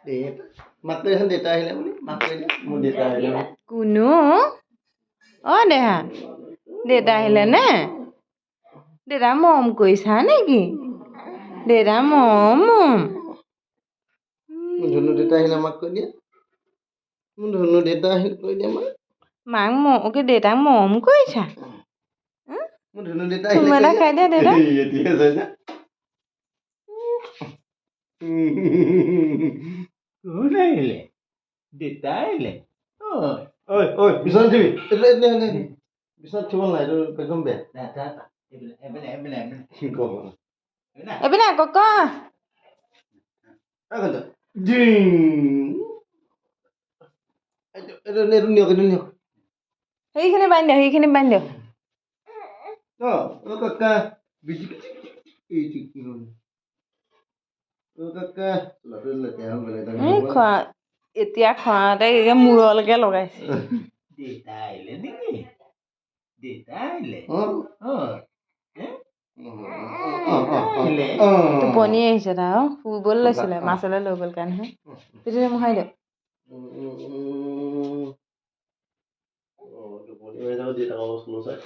Deita. Maক কৈ এখন দেউতা আহিলে বুলি মাক কৈ দিয়া মোৰ দেউতা আহিলে বুলি। কুনু অ দেহা দেউতা আহিলে নে দেউতা মৰম কৰিছা নেকি দেউতা মৰম মোৰ ধুনু দেউতা আহিলে মাক কৈ দিয়া মোৰ ধুনু দেউতা আহিলে কৈ দিয়া মাক মাক দেউতাক মৰম কৰিছা মোৰ ধুনু দেউতা চুম আহিলে এটা খাই দিয়া দেউতা এতিয়া যায় না কোন আহিলে দেউতা আহিলে ঐ ঐ বিচনাত থবি বিচনাত থব নাই এইটো একদম বেয়া এইপিনে আকৌ ক এইটো নিয়ক সেইখিনি বান্ধি দিয়ক কাকা বিজি এইটো কি হ'ল কাকা খোৱা এতিয়া খোৱাতে মূৰলৈকে লগাইছে দেউতা আহিলে নেকি দেউতা আহিলে টোপনি আহিছে তাৰ শুবলৈ লৈছিলে মাছলৈ লৈ গ'ল কাৰণেহে তেতিয়া মোহাৰি দিয়ক টোপনি হৈ যাব দেউতাকৰ বস্তু চাই